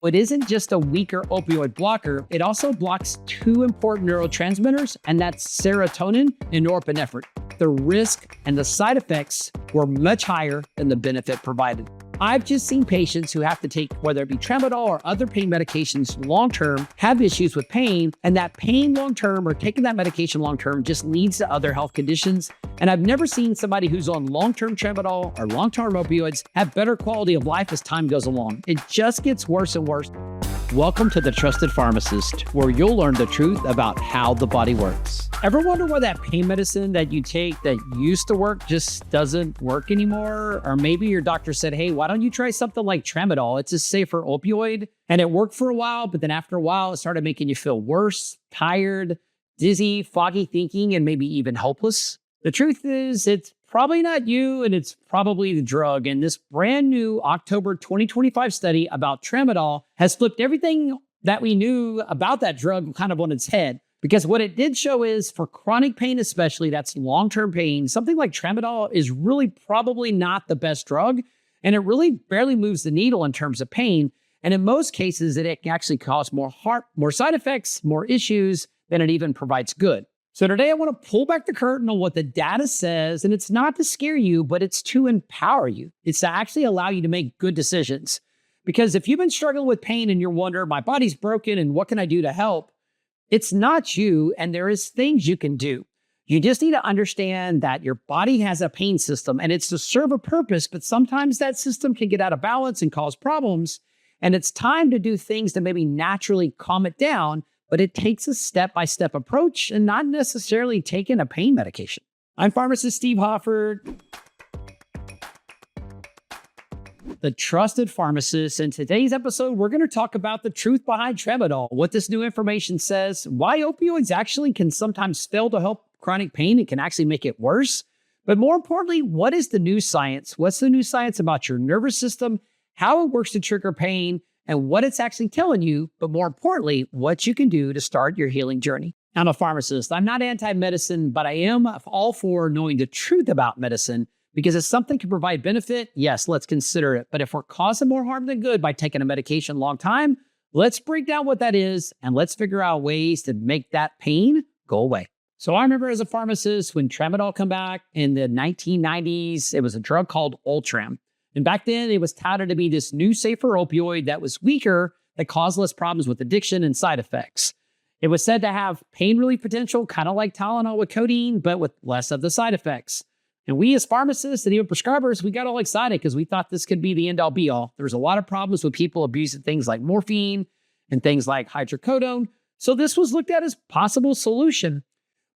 It isn't just a weaker opioid blocker, it also blocks two important neurotransmitters, and that's serotonin and norepinephrine. The risk and the side effects were much higher than the benefit provided. I've just seen patients who have to take, whether it be Tramadol or other pain medications long-term, have issues with pain, and that pain long-term or taking that medication long-term just leads to other health conditions. And I've never seen somebody who's on long-term Tramadol or long-term opioids have better quality of life as time goes along. It just gets worse and worse. Welcome to the Trusted Pharmacist, where you'll learn the truth about how the body works. Ever wonder why that pain medicine that you take that used to work just doesn't work anymore? Or maybe your doctor said, hey, why don't you try something like Tramadol? It's a safer opioid. And it worked for a while, but then after a while, it started making you feel worse, tired, dizzy, foggy thinking, and maybe even hopeless. The truth is, it's probably not you, and it's probably the drug. And this brand new October 2025 study about Tramadol has flipped everything that we knew about that drug kind of on its head. Because what it did show is for chronic pain, especially that's long-term pain, something like Tramadol is really probably not the best drug. And it really barely moves the needle in terms of pain. And in most cases, it can actually cause more side effects, more issues than it even provides good. So today I want to pull back the curtain on what the data says, and it's not to scare you, but it's to empower you. It's to actually allow you to make good decisions. Because if you've been struggling with pain and you're wondering, my body's broken and what can I do to help? It's not you, and there is things you can do. You just need to understand that your body has a pain system and it's to serve a purpose, but sometimes that system can get out of balance and cause problems. And it's time to do things to maybe naturally calm it down. But it takes a step-by-step approach and not necessarily taking a pain medication. I'm pharmacist Steve Hoffart, the trusted pharmacist. In today's episode, we're going to talk about the truth behind Tramadol, what this new information says, why opioids actually can sometimes fail to help chronic pain and can actually make it worse. But more importantly, what is the new science? What's the new science about your nervous system, how it works to trigger pain, and what it's actually telling you, but more importantly, what you can do to start your healing journey. I'm a pharmacist. I'm not anti-medicine, but I am all for knowing the truth about medicine because if something can provide benefit, yes, let's consider it. But if we're causing more harm than good by taking a medication a long time, let's break down what that is and let's figure out ways to make that pain go away. So I remember as a pharmacist when Tramadol came back in the 1990s, it was a drug called Ultram. And back then, it was touted to be this new, safer opioid that was weaker, that caused less problems with addiction and side effects. It was said to have pain relief potential, kind of like Tylenol with codeine, but with less of the side effects. And we as pharmacists and even prescribers, we got all excited because we thought this could be the end-all be-all. There was a lot of problems with people abusing things like morphine and things like hydrocodone. So this was looked at as a possible solution.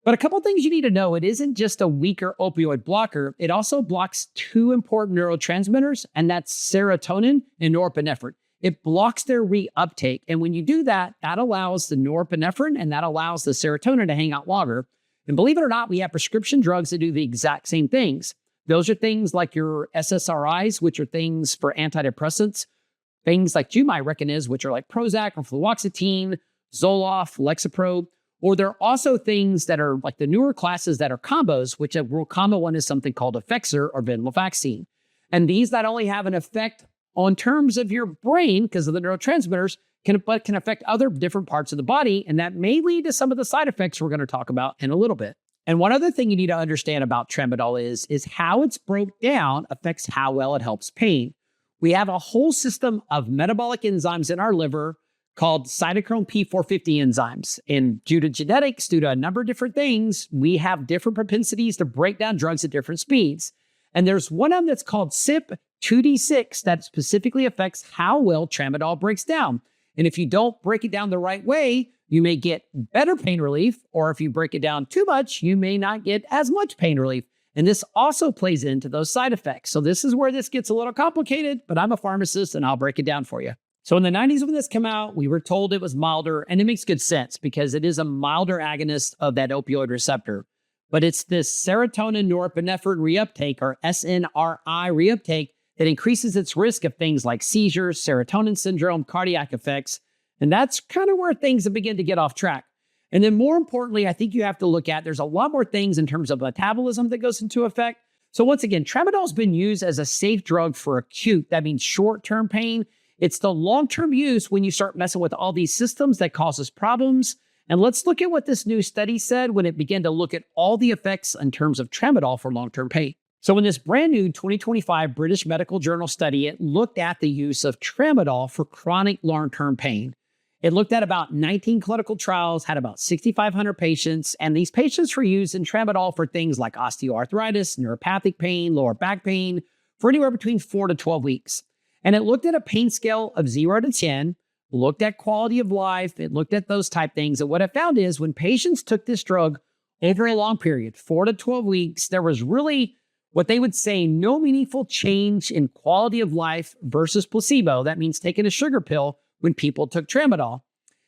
But a couple things you need to know, it isn't just a weaker opioid blocker, it also blocks two important neurotransmitters, and that's serotonin and norepinephrine. It blocks their reuptake, and when you do that, that allows the norepinephrine and that allows the serotonin to hang out longer. And believe it or not, we have prescription drugs that do the exact same things. Those are things like your SSRIs, which are things for antidepressants, things like you might recognize, which are like Prozac or fluoxetine, Zoloft, Lexapro. Or there are also things that are like the newer classes that are combos, which a real combo one is something called Effexor or venlafaxine. And these not only have an effect on terms of your brain because of the neurotransmitters, but can affect other different parts of the body. And that may lead to some of the side effects we're going to talk about in a little bit. And one other thing you need to understand about Tramadol is how it's broke down affects how well it helps pain. We have a whole system of metabolic enzymes in our liver called cytochrome P450 enzymes. And due to genetics, due to a number of different things, we have different propensities to break down drugs at different speeds. And there's one of them that's called CYP2D6 that specifically affects how well Tramadol breaks down. And if you don't break it down the right way, you may get better pain relief, or if you break it down too much, you may not get as much pain relief. And this also plays into those side effects. So this is where this gets a little complicated, but I'm a pharmacist and I'll break it down for you. So in the 90s when this came out, we were told it was milder, and it makes good sense because it is a milder agonist of that opioid receptor. But it's this serotonin norepinephrine reuptake, or SNRI reuptake, that increases its risk of things like seizures, serotonin syndrome, cardiac effects. And that's kind of where things begin to get off track. And then more importantly, I think you have to look at, there's a lot more things in terms of metabolism that goes into effect. So once again, Tramadol has been used as a safe drug for acute, that means short-term pain. It's the long-term use when you start messing with all these systems that causes problems. And let's look at what this new study said when it began to look at all the effects in terms of tramadol for long-term pain. So in this brand new 2025 British Medical Journal study, it looked at the use of tramadol for chronic long-term pain. It looked at about 19 clinical trials, had about 6,500 patients, and these patients were using tramadol for things like osteoarthritis, neuropathic pain, lower back pain, for anywhere between 4 to 12 weeks. And it looked at a pain scale of 0 to 10, looked at quality of life, it looked at those type things. And what it found is when patients took this drug over a long period, 4 to 12 weeks, there was really what they would say no meaningful change in quality of life versus placebo. That means taking a sugar pill when people took tramadol.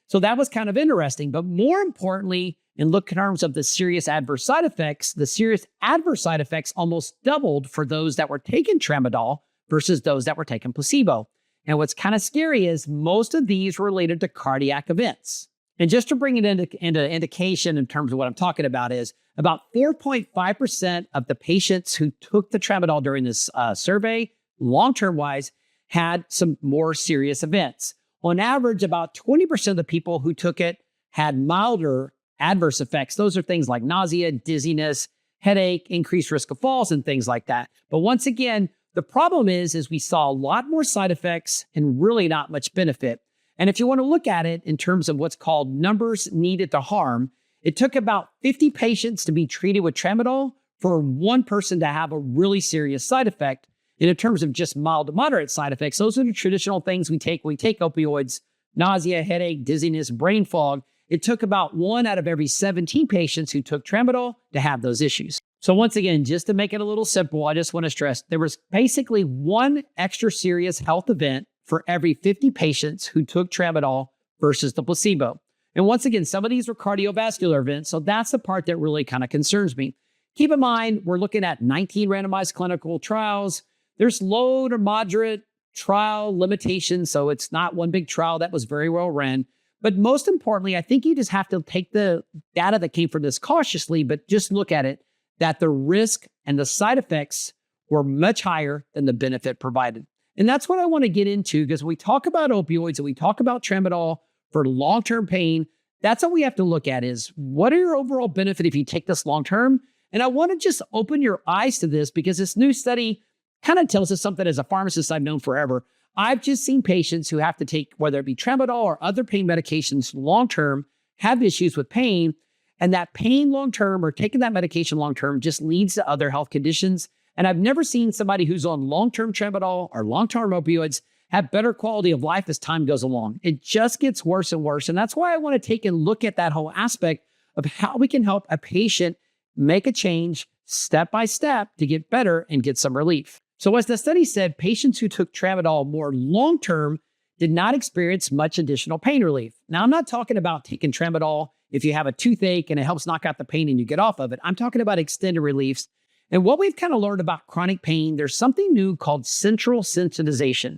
So that was kind of interesting. But more importantly, in terms of the serious adverse side effects, the serious adverse side effects almost doubled for those that were taking tramadol versus those that were taking placebo. And what's kind of scary is most of these were related to cardiac events. And just to bring it into indication in terms of what I'm talking about is about 4.5% of the patients who took the tramadol during this survey, long-term wise, had some more serious events. On average, about 20% of the people who took it had milder adverse effects. Those are things like nausea, dizziness, headache, increased risk of falls, and things like that. But once again, the problem is we saw a lot more side effects and really not much benefit. And if you want to look at it in terms of what's called numbers needed to harm, it took about 50 patients to be treated with tramadol for one person to have a really serious side effect. And in terms of just mild to moderate side effects, those are the traditional things we take when we take opioids: nausea, headache, dizziness, brain fog. It took about 1 out of every 17 patients who took tramadol to have those issues. So once again, just to make it a little simple, I just want to stress there was basically one extra serious health event for every 50 patients who took tramadol versus the placebo. And once again, some of these were cardiovascular events, so that's the part that really kind of concerns me. Keep in mind, we're looking at 19 randomized clinical trials. There's low to moderate trial limitations, so it's not one big trial that was very well ran. But most importantly, I think you just have to take the data that came from this cautiously, but just look at it, that the risk and the side effects were much higher than the benefit provided. And that's what I want to get into, because when we talk about opioids and we talk about tramadol for long-term pain, that's what we have to look at is what are your overall benefit if you take this long-term? And I want to just open your eyes to this because this new study kind of tells us something as a pharmacist I've known forever. I've just seen patients who have to take, whether it be tramadol or other pain medications long-term, have issues with pain. And that pain long-term or taking that medication long-term just leads to other health conditions. And I've never seen somebody who's on long-term tramadol or long-term opioids have better quality of life as time goes along. It just gets worse and worse. And that's why I want to take and look at that whole aspect of how we can help a patient make a change step by step to get better and get some relief. So as the study said, patients who took tramadol more long-term did not experience much additional pain relief. Now, I'm not talking about taking tramadol if you have a toothache and it helps knock out the pain and you get off of it. I'm talking about extended reliefs. And what we've kind of learned about chronic pain, there's something new called central sensitization.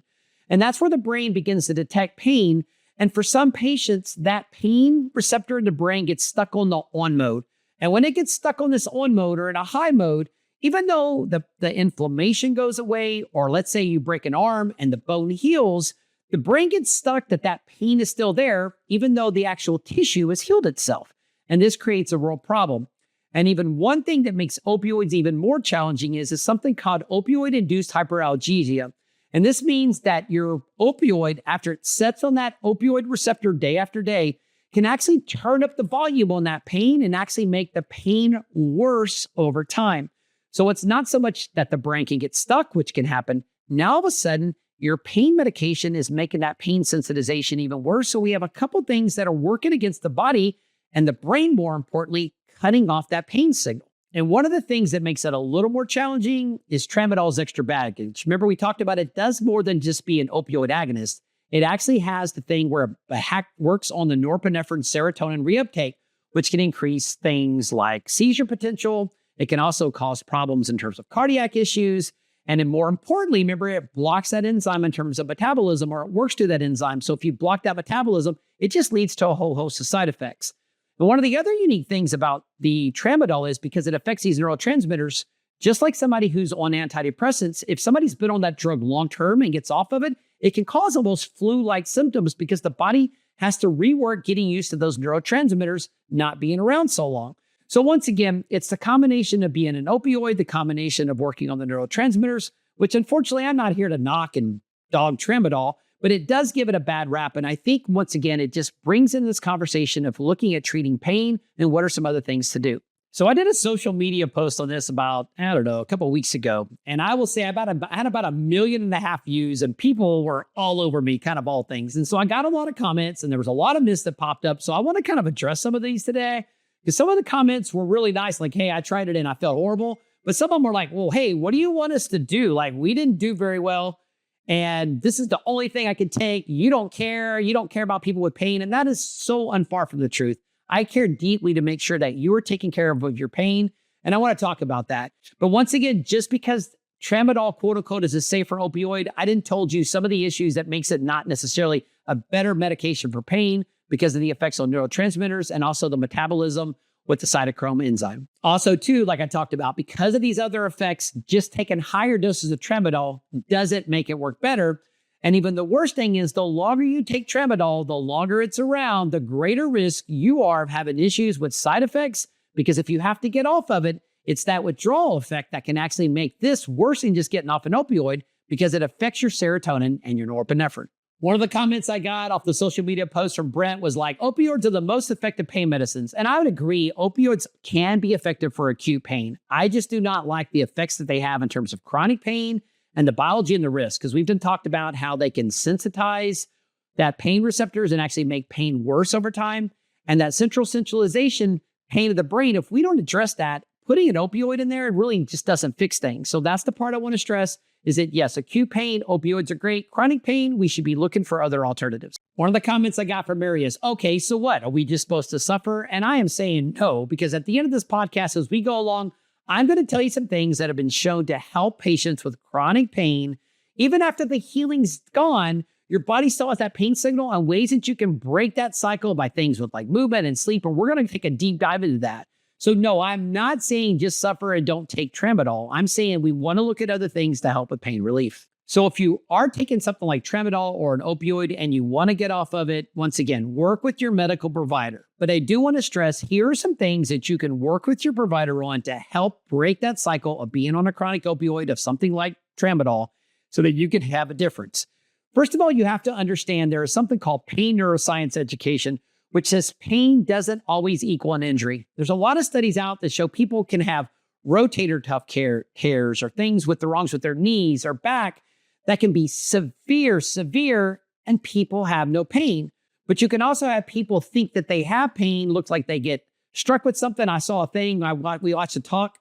And that's where the brain begins to detect pain. And for some patients, that pain receptor in the brain gets stuck on the on mode. And when it gets stuck on this on mode or in a high mode, even though the inflammation goes away, or let's say you break an arm and the bone heals, the brain gets stuck that pain is still there, even though the actual tissue has healed itself. And this creates a real problem. And even one thing that makes opioids even more challenging is something called opioid-induced hyperalgesia. And this means that your opioid, after it sets on that opioid receptor day after day, can actually turn up the volume on that pain and actually make the pain worse over time. So it's not so much that the brain can get stuck, which can happen. Now, all of a sudden, your pain medication is making that pain sensitization even worse. So we have a couple things that are working against the body and the brain, more importantly, cutting off that pain signal. And one of the things that makes it a little more challenging is tramadol's extra baggage. Remember, we talked about it does more than just be an opioid agonist. It actually has the thing where it works on the norepinephrine serotonin reuptake, which can increase things like seizure potential. It can also cause problems in terms of cardiac issues. And then more importantly, remember, it blocks that enzyme in terms of metabolism, or it works through that enzyme. So if you block that metabolism, it just leads to a whole host of side effects. And one of the other unique things about the tramadol is because it affects these neurotransmitters, just like somebody who's on antidepressants, if somebody's been on that drug long-term and gets off of it, it can cause almost flu-like symptoms because the body has to rework getting used to those neurotransmitters not being around so long. So once again, it's the combination of being an opioid, the combination of working on the neurotransmitters, which unfortunately I'm not here to knock and dog Tramadol, but it does give it a bad rap. And I think once again, it just brings in this conversation of looking at treating pain and what are some other things to do. So I did a social media post on this about, I don't know, a couple of weeks ago. And I will say I had about 1.5 million views, and people were all over me, kind of all things. And so I got a lot of comments and there was a lot of myths that popped up. So I want to kind of address some of these today because some of the comments were really nice. Like, hey, I tried it and I felt horrible. But some of them were like, well, hey, what do you want us to do? Like, we didn't do very well. And this is the only thing I can take. You don't care. You don't care about people with pain. And that is so unfar from the truth. I care deeply to make sure that you are taking care of your pain. And I want to talk about that. But once again, just because Tramadol, quote unquote, is a safer opioid, I didn't told you some of the issues that makes it not necessarily a better medication for pain because of the effects on neurotransmitters and also the metabolism with the cytochrome enzyme. Also, too, like I talked about, because of these other effects, just taking higher doses of Tramadol doesn't make it work better. And even the worst thing is the longer you take Tramadol, the longer it's around, the greater risk you are of having issues with side effects. Because if you have to get off of it, it's that withdrawal effect that can actually make this worse than just getting off an opioid because it affects your serotonin and your norepinephrine. One of the comments I got off the social media post from Brent was like, opioids are the most effective pain medicines. And I would agree, opioids can be effective for acute pain. I just do not like the effects that they have in terms of chronic pain and the biology and the risk, because we've been talked about how they can sensitize that pain receptors and actually make pain worse over time. And that centralization pain of the brain, if we don't address that, putting an opioid in there, it really just doesn't fix things. So that's the part I want to stress is that yes, acute pain, opioids are great. Chronic pain, we should be looking for other alternatives. One of the comments I got from Mary is, okay, so what? Are we just supposed to suffer? And I am saying no, because at the end of this podcast, as we go along, I'm going to tell you some things that have been shown to help patients with chronic pain. Even after the healing's gone, your body still has that pain signal and ways that you can break that cycle by things with like movement and sleep. And we're going to take a deep dive into that. So no, I'm not saying just suffer and don't take Tramadol. I'm saying we want to look at other things to help with pain relief. So if you are taking something like Tramadol or an opioid and you want to get off of it, once again, work with your medical provider. But I do want to stress, here are some things that you can work with your provider on to help break that cycle of being on a chronic opioid of something like Tramadol so that you can have a difference. First of all, you have to understand there is something called pain neuroscience education, which says pain doesn't always equal an injury. There's a lot of studies out that show people can have rotator cuff tears or things with the wrongs with their knees or back that can be severe, and people have no pain. But you can also have people think that they have pain, looks like they get struck with something. I saw a thing, we watched a talk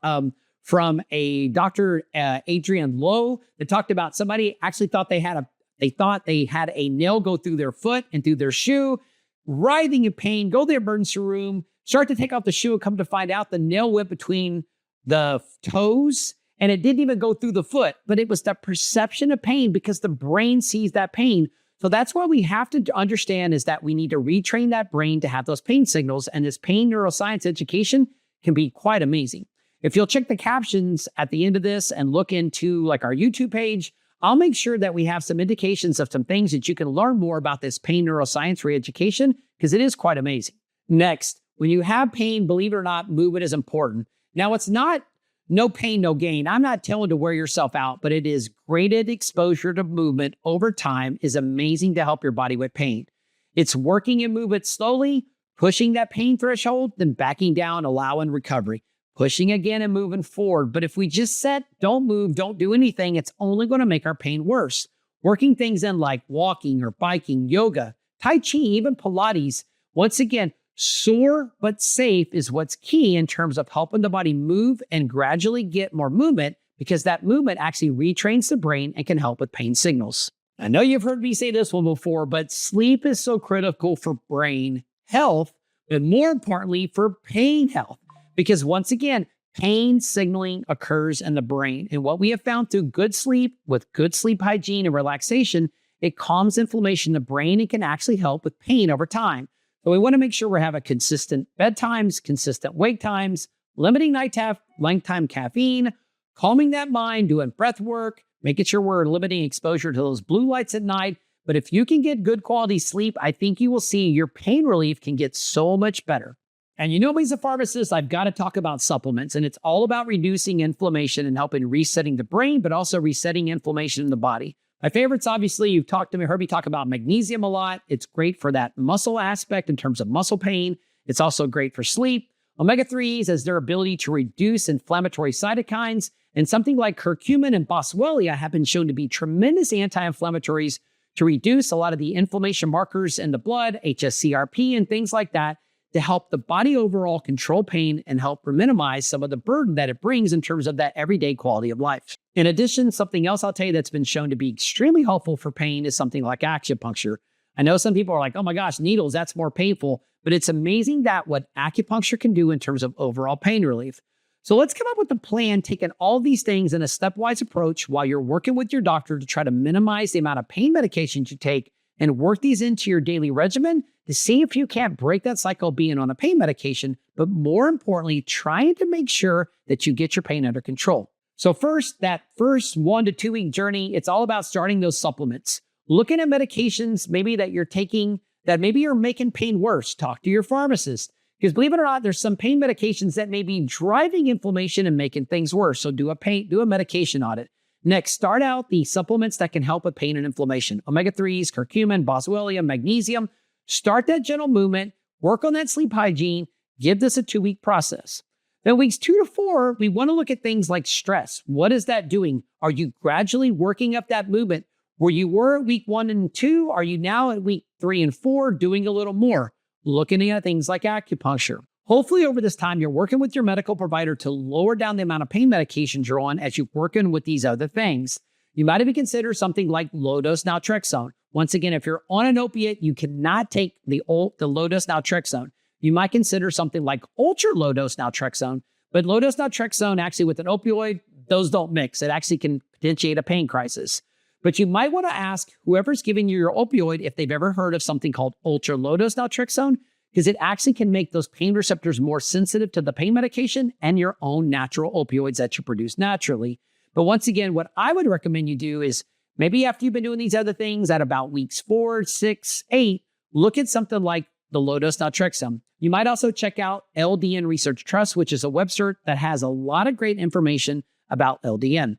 from a Dr. Adrian Lowe that talked about somebody actually thought they had a nail go through their foot and through their shoe, writhing in pain, go to the emergency room, start to take off the shoe, and come to find out the nail went between the toes and it didn't even go through the foot, but it was the perception of pain because the brain sees that pain. So that's why we have to understand is that we need to retrain that brain to have those pain signals, and this pain neuroscience education can be quite amazing. If you'll check the captions at the end of this and look into like our YouTube page, I'll make sure that we have some indications of some things that you can learn more about this pain neuroscience re-education because it is quite amazing. Next, when you have pain, believe it or not, movement is important. Now, it's not no pain, no gain. I'm not telling you to wear yourself out, but it is graded exposure to movement over time is amazing to help your body with pain. It's working in movement slowly, pushing that pain threshold, then backing down, allowing recovery. Pushing again and moving forward. But if we just sit, don't move, don't do anything, it's only going to make our pain worse. Working things in like walking or biking, yoga, Tai Chi, even Pilates, once again, sore but safe is what's key in terms of helping the body move and gradually get more movement because that movement actually retrains the brain and can help with pain signals. I know you've heard me say this one before, but sleep is so critical for brain health, but more importantly for pain health. Because once again, pain signaling occurs in the brain. And what we have found through good sleep, with good sleep hygiene and relaxation, it calms inflammation in the brain and can actually help with pain over time. So we want to make sure we're having consistent bedtimes, consistent wake times, limiting nighttime caffeine, calming that mind, doing breath work, making sure we're limiting exposure to those blue lights at night. But if you can get good quality sleep, I think you will see your pain relief can get so much better. And you know me as a pharmacist, I've got to talk about supplements, and it's all about reducing inflammation and helping resetting the brain, but also resetting inflammation in the body. My favorites, obviously, you've heard me talk about magnesium a lot. It's great for that muscle aspect in terms of muscle pain. It's also great for sleep. Omega-3s has their ability to reduce inflammatory cytokines, and something like curcumin and boswellia have been shown to be tremendous anti-inflammatories to reduce a lot of the inflammation markers in the blood, HSCRP and things like that, to help the body overall control pain and help minimize some of the burden that it brings in terms of that everyday quality of life. In addition, something else I'll tell you that's been shown to be extremely helpful for pain is something like acupuncture. I know some people are like, oh my gosh, needles, that's more painful, but it's amazing that what acupuncture can do in terms of overall pain relief. So let's come up with a plan, taking all these things in a stepwise approach while you're working with your doctor to try to minimize the amount of pain medications you take and work these into your daily regimen to see if you can't break that cycle of being on a pain medication, but more importantly, trying to make sure that you get your pain under control. So first, that first 1 to 2 week journey, it's all about starting those supplements. Looking at medications maybe that you're taking that maybe you're making pain worse. Talk to your pharmacist. Because believe it or not, there's some pain medications that may be driving inflammation and making things worse. So do a medication audit. Next, start out the supplements that can help with pain and inflammation. Omega-3s, curcumin, boswellia, magnesium. Start that gentle movement, work on that sleep hygiene, give this a 2-week process. Then weeks 2 to 4, we want to look at things like stress. What is that doing? Are you gradually working up that movement? Where you were at week 1 and 2, are you now at week 3 and 4 doing a little more? Looking at things like acupuncture. Hopefully over this time, you're working with your medical provider to lower down the amount of pain medications you're on as you're working with these other things. You might even consider something like low-dose naltrexone. Once again, if you're on an opiate, you cannot take the low-dose naltrexone. You might consider something like ultra-low-dose naltrexone, but low-dose naltrexone actually with an opioid, those don't mix. It actually can potentiate a pain crisis. But you might want to ask whoever's giving you your opioid if they've ever heard of something called ultra-low-dose naltrexone, because it actually can make those pain receptors more sensitive to the pain medication and your own natural opioids that you produce naturally. But once again, what I would recommend you do is maybe after you've been doing these other things at about weeks 4, 6, 8, look at something like the low-dose naltrexone. You might also check out LDN Research Trust, which is a website that has a lot of great information about LDN.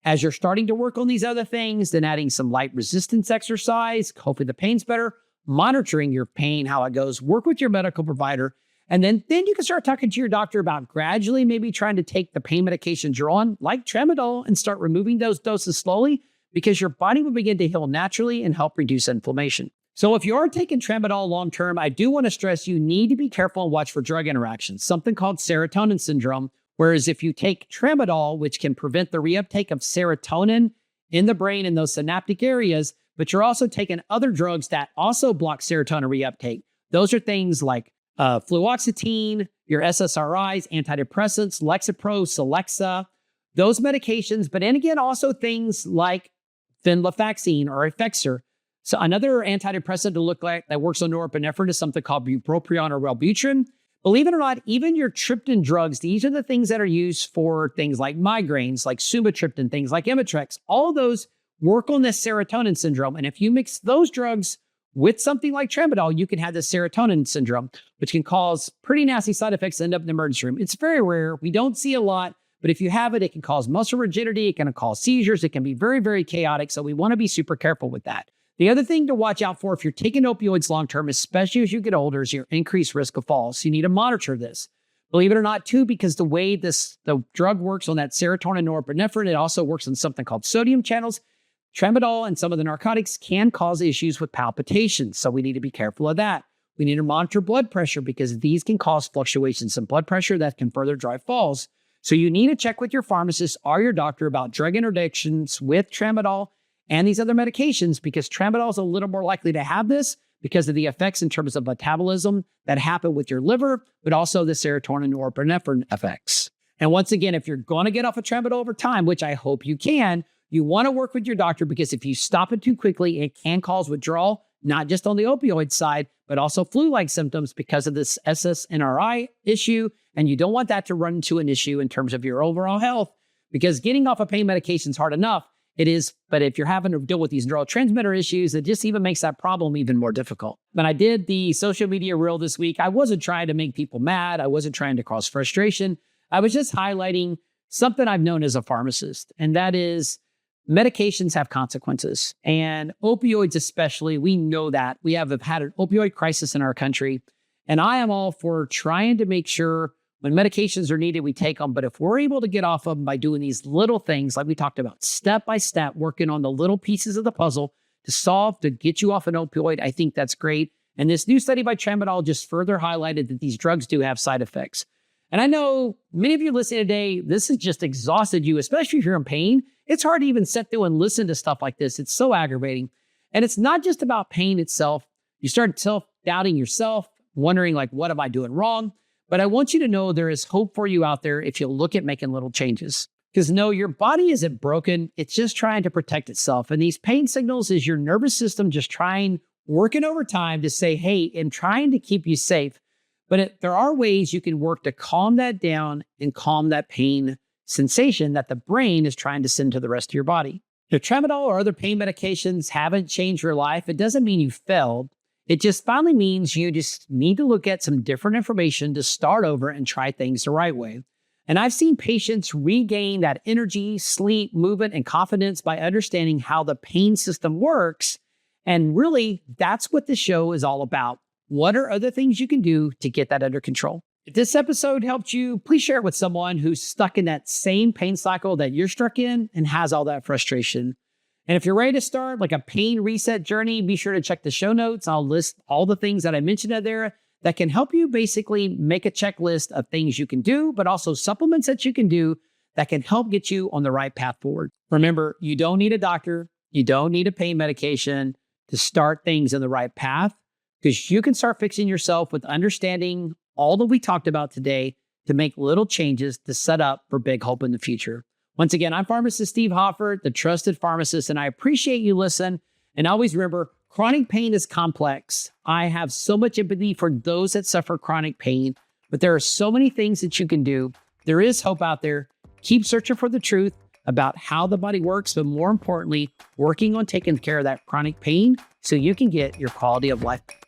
As you're starting to work on these other things, then adding some light resistance exercise, hopefully the pain's better, monitoring your pain, how it goes, work with your medical provider, and then you can start talking to your doctor about gradually maybe trying to take the pain medications you're on, like Tramadol, and start removing those doses slowly because your body will begin to heal naturally and help reduce inflammation. So if you are taking Tramadol long-term, I do want to stress you need to be careful and watch for drug interactions, something called serotonin syndrome. Whereas if you take Tramadol, which can prevent the reuptake of serotonin in the brain in those synaptic areas, but you're also taking other drugs that also block serotonin reuptake. Those are things like fluoxetine, your SSRIs, antidepressants, Lexapro, Celexa, those medications, but then again, also things like venlafaxine or Effexor. So another antidepressant to look like that works on norepinephrine is something called bupropion or Wellbutrin. Believe it or not, even your triptan drugs, these are the things that are used for things like migraines, like sumatriptan, things like Imitrex. All of those work on this serotonin syndrome. And if you mix those drugs with something like Tramadol, you can have this serotonin syndrome, which can cause pretty nasty side effects and end up in the emergency room. It's very rare. We don't see a lot, but if you have it, it can cause muscle rigidity. It can cause seizures. It can be very, very chaotic. So we want to be super careful with that. The other thing to watch out for if you're taking opioids long-term, especially as you get older, is your increased risk of falls. So you need to monitor this. Believe it or not, too, because the way the drug works on that serotonin norepinephrine, it also works on something called sodium channels. Tramadol and some of the narcotics can cause issues with palpitations. So we need to be careful of that. We need to monitor blood pressure because these can cause fluctuations in blood pressure that can further drive falls. So you need to check with your pharmacist or your doctor about drug interdictions with Tramadol and these other medications, because Tramadol is a little more likely to have this because of the effects in terms of metabolism that happen with your liver, but also the serotonin norepinephrine effects. And once again, if you're going to get off of Tramadol over time, which I hope you can, you want to work with your doctor because if you stop it too quickly, it can cause withdrawal, not just on the opioid side, but also flu-like symptoms because of this SSNRI issue. And you don't want that to run into an issue in terms of your overall health, because getting off of pain medication is hard enough. It is, but if you're having to deal with these neurotransmitter issues, it just even makes that problem even more difficult. When I did the social media reel this week, I wasn't trying to make people mad. I wasn't trying to cause frustration. I was just highlighting something I've known as a pharmacist, and that is medications have consequences. And opioids especially, we know that. We have had an opioid crisis in our country, and I am all for trying to make sure when medications are needed, we take them. But if we're able to get off of them by doing these little things, like we talked about, step by step, working on the little pieces of the puzzle to get you off an opioid, I think that's great. And this new study by Tramadol just further highlighted that these drugs do have side effects. And I know many of you listening today, this has just exhausted you, especially if you're in pain. It's hard to even sit through and listen to stuff like this. It's so aggravating. And it's not just about pain itself. You start self-doubting yourself, wondering like, what am I doing wrong? But I want you to know there is hope for you out there if you look at making little changes. Because no, your body isn't broken. It's just trying to protect itself. And these pain signals is your nervous system just working overtime to say, hey, I'm trying to keep you safe. But there are ways you can work to calm that down and calm that pain sensation that the brain is trying to send to the rest of your body. If Tramadol or other pain medications haven't changed your life, it doesn't mean you failed. It just finally means you just need to look at some different information to start over and try things the right way. And I've seen patients regain that energy, sleep, movement, and confidence by understanding how the pain system works. And really, that's what this show is all about. What are other things you can do to get that under control? If this episode helped you, please share it with someone who's stuck in that same pain cycle that you're stuck in and has all that frustration. And if you're ready to start like a pain reset journey, be sure to check the show notes. I'll list all the things that I mentioned out there that can help you basically make a checklist of things you can do, but also supplements that you can do that can help get you on the right path forward. Remember, you don't need a doctor. You don't need a pain medication to start things in the right path, because you can start fixing yourself with understanding all that we talked about today to make little changes to set up for big hope in the future. Once again, I'm Pharmacist Steve Hoffart, the trusted pharmacist, and I appreciate you listening. And always remember, chronic pain is complex. I have so much empathy for those that suffer chronic pain, but there are so many things that you can do. There is hope out there. Keep searching for the truth about how the body works, but more importantly, working on taking care of that chronic pain so you can get your quality of life back.